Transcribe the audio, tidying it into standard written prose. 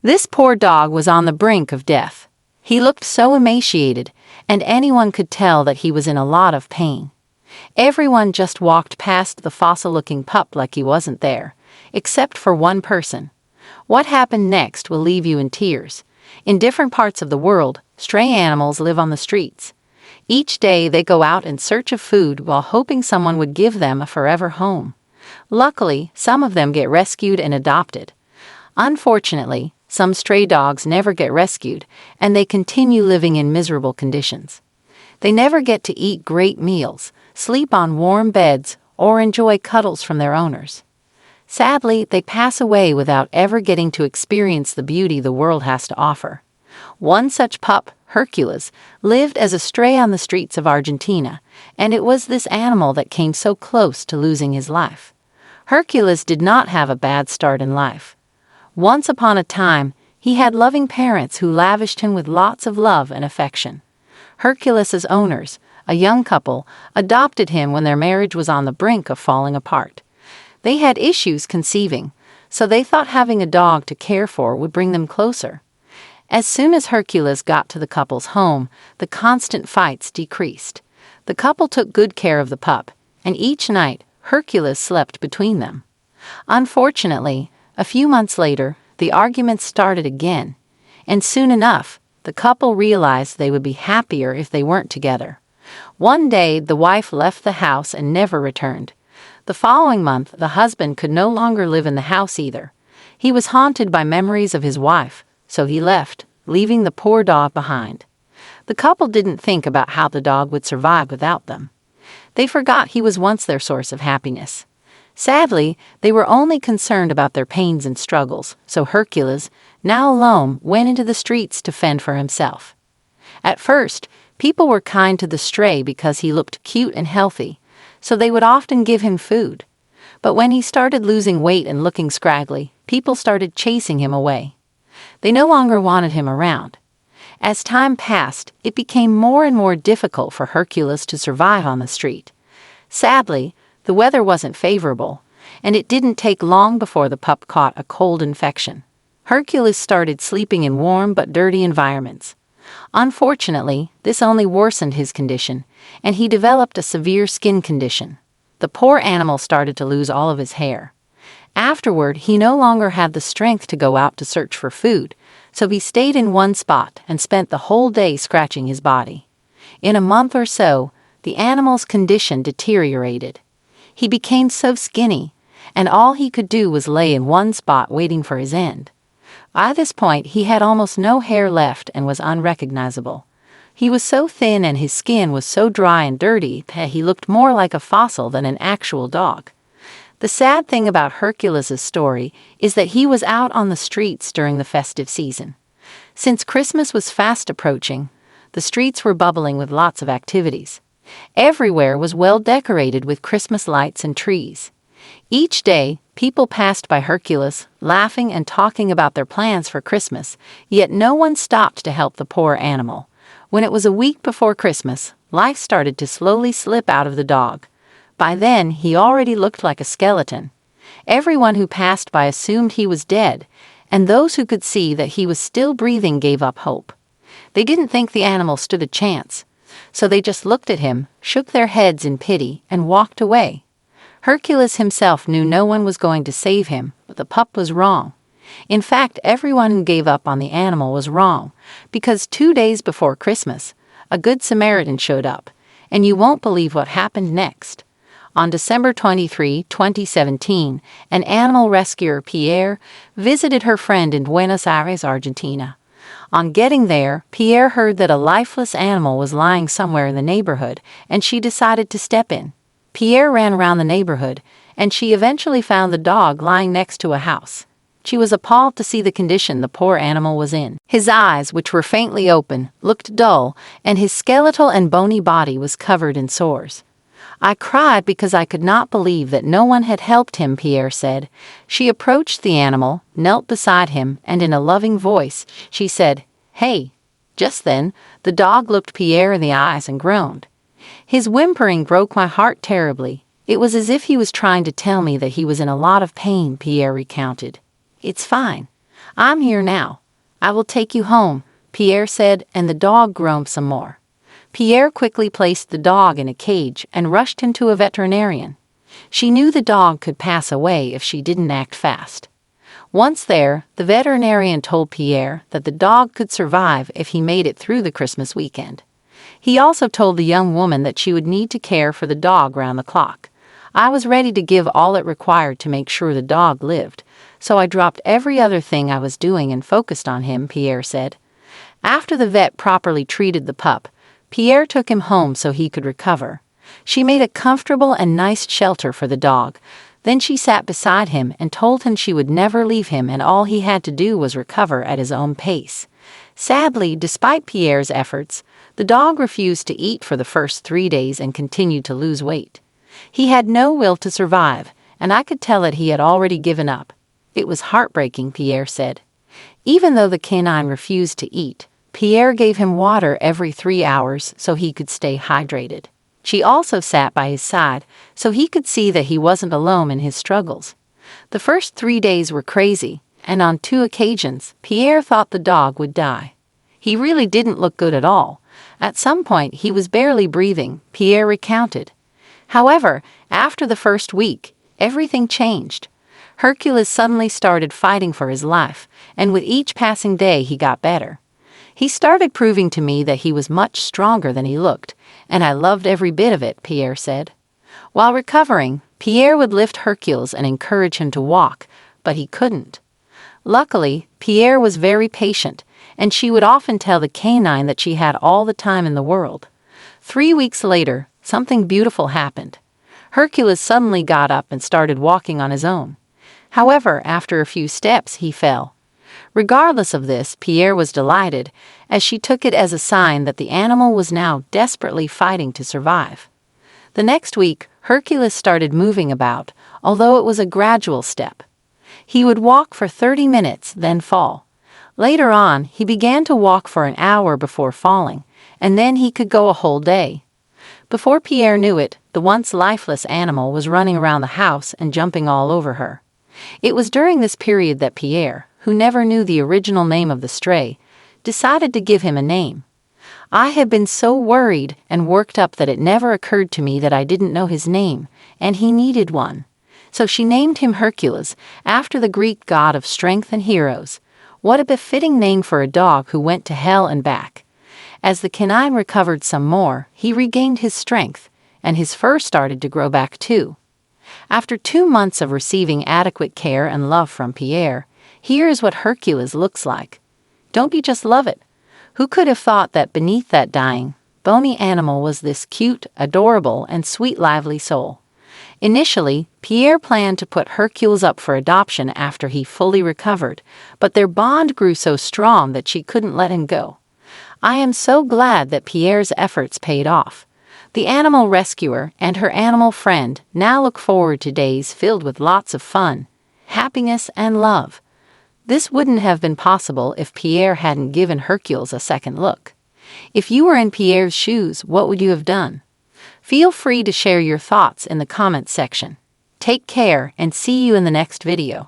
This poor dog was on the brink of death. He looked so emaciated, and anyone could tell that he was in a lot of pain. Everyone just walked past the fossil-looking pup like he wasn't there, except for one person. What happened next will leave you in tears. In different parts of the world, stray animals live on the streets. Each day they go out in search of food while hoping someone would give them a forever home. Luckily, some of them get rescued and adopted. Unfortunately, some stray dogs never get rescued, and they continue living in miserable conditions. They never get to eat great meals, sleep on warm beds, or enjoy cuddles from their owners. Sadly, they pass away without ever getting to experience the beauty the world has to offer. One such pup, Hercules, lived as a stray on the streets of Argentina, and it was this animal that came so close to losing his life. Hercules did not have a bad start in life. Once upon a time, he had loving parents who lavished him with lots of love and affection. Hercules's owners, a young couple, adopted him when their marriage was on the brink of falling apart. They had issues conceiving, so they thought having a dog to care for would bring them closer. As soon as Hercules got to the couple's home, the constant fights decreased. The couple took good care of the pup, and each night, Hercules slept between them. Unfortunately, a few months later, the arguments started again, and soon enough, the couple realized they would be happier if they weren't together. One day, the wife left the house and never returned. The following month, the husband could no longer live in the house either. He was haunted by memories of his wife, so he left, leaving the poor dog behind. The couple didn't think about how the dog would survive without them. They forgot he was once their source of happiness. Sadly, they were only concerned about their pains and struggles, so Hercules, now alone, went into the streets to fend for himself. At first, people were kind to the stray because he looked cute and healthy, so they would often give him food. But when he started losing weight and looking scraggly, people started chasing him away. They no longer wanted him around. As time passed, it became more and more difficult for Hercules to survive on the street. Sadly, the weather wasn't favorable, and it didn't take long before the pup caught a cold infection. Hercules started sleeping in warm but dirty environments. Unfortunately, this only worsened his condition, and he developed a severe skin condition. The poor animal started to lose all of his hair. Afterward, he no longer had the strength to go out to search for food, so he stayed in one spot and spent the whole day scratching his body. In a month or so, the animal's condition deteriorated. He became so skinny, and all he could do was lay in one spot waiting for his end. By this point, he had almost no hair left and was unrecognizable. He was so thin and his skin was so dry and dirty that he looked more like a fossil than an actual dog. The sad thing about Hercules' story is that he was out on the streets during the festive season. Since Christmas was fast approaching, the streets were bubbling with lots of activities. Everywhere was well decorated with Christmas lights and trees. Each day, people passed by Hercules, laughing and talking about their plans for Christmas, yet no one stopped to help the poor animal. When it was a week before Christmas, life started to slowly slip out of the dog. By then, he already looked like a skeleton. Everyone who passed by assumed he was dead, and those who could see that he was still breathing gave up hope. They didn't think the animal stood a chance, so they just looked at him, shook their heads in pity, and walked away. Hercules himself knew no one was going to save him, but the pup was wrong. In fact, everyone who gave up on the animal was wrong, because 2 days before Christmas, a good Samaritan showed up, and you won't believe what happened next. On December 23, 2017, an animal rescuer, Pierre, visited her friend in Buenos Aires, Argentina. On getting there, Pierre heard that a lifeless animal was lying somewhere in the neighborhood, and she decided to step in. Pierre ran around the neighborhood, and she eventually found the dog lying next to a house. She was appalled to see the condition the poor animal was in. His eyes, which were faintly open, looked dull, and his skeletal and bony body was covered in sores. "I cried because I could not believe that no one had helped him," Pierre said. She approached the animal, knelt beside him, and in a loving voice, she said, "Hey." Just then, the dog looked Pierre in the eyes and groaned. "His whimpering broke my heart terribly. It was as if he was trying to tell me that he was in a lot of pain," Pierre recounted. "It's fine. "I'm here now. I will take you home," Pierre said, and the dog groaned some more. Pierre quickly placed the dog in a cage and rushed him to a veterinarian. She knew the dog could pass away if she didn't act fast. Once there, the veterinarian told Pierre that the dog could survive if he made it through the Christmas weekend. He also told the young woman that she would need to care for the dog round the clock. "I was ready to give all it required to make sure the dog lived, so I dropped every other thing I was doing and focused on him," Pierre said. After the vet properly treated the pup, Pierre took him home so he could recover. She made a comfortable and nice shelter for the dog. Then she sat beside him and told him she would never leave him and all he had to do was recover at his own pace. Sadly, despite Pierre's efforts, the dog refused to eat for the first 3 days and continued to lose weight. He had no will to survive, and I could tell that he had already given up. "It was heartbreaking," Pierre said. Even though the canine refused to eat, Pierre gave him water every 3 hours so he could stay hydrated. She also sat by his side so he could see that he wasn't alone in his struggles. The first 3 days were crazy, and on 2 occasions, Pierre thought the dog would die. He really didn't look good at all. At some point, he was barely breathing, Pierre recounted. However, after the first week, everything changed. Hercules suddenly started fighting for his life, and with each passing day, he got better. "He started proving to me that he was much stronger than he looked, and I loved every bit of it," Pierre said. While recovering, Pierre would lift Hercules and encourage him to walk, but he couldn't. Luckily, Pierre was very patient, and she would often tell the canine that she had all the time in the world. 3 weeks later, something beautiful happened. Hercules suddenly got up and started walking on his own. However, after a few steps, he fell. Regardless of this, Pierre was delighted, as she took it as a sign that the animal was now desperately fighting to survive. The next week, Hercules started moving about, although it was a gradual step. He would walk for 30 minutes, then fall. Later on, he began to walk for an hour before falling, and then he could go a whole day. Before Pierre knew it, the once lifeless animal was running around the house and jumping all over her. It was during this period that Pierre, who never knew the original name of the stray, decided to give him a name. "I had been so worried and worked up that it never occurred to me that I didn't know his name, and he needed one. So she named him Hercules, after the Greek god of strength and heroes. What a befitting name for a dog who went to hell and back." As the canine recovered some more, he regained his strength, and his fur started to grow back too. After 2 months of receiving adequate care and love from Pierre, here is what Hercules looks like. Don't you just love it? Who could have thought that beneath that dying, bony animal was this cute, adorable, and sweet lively soul? Initially, Pierre planned to put Hercules up for adoption after he fully recovered, but their bond grew so strong that she couldn't let him go. I am so glad that Pierre's efforts paid off. The animal rescuer and her animal friend now look forward to days filled with lots of fun, happiness, and love. This wouldn't have been possible if Pierre hadn't given Hercules a second look. If you were in Pierre's shoes, what would you have done? Feel free to share your thoughts in the comments section. Take care and see you in the next video.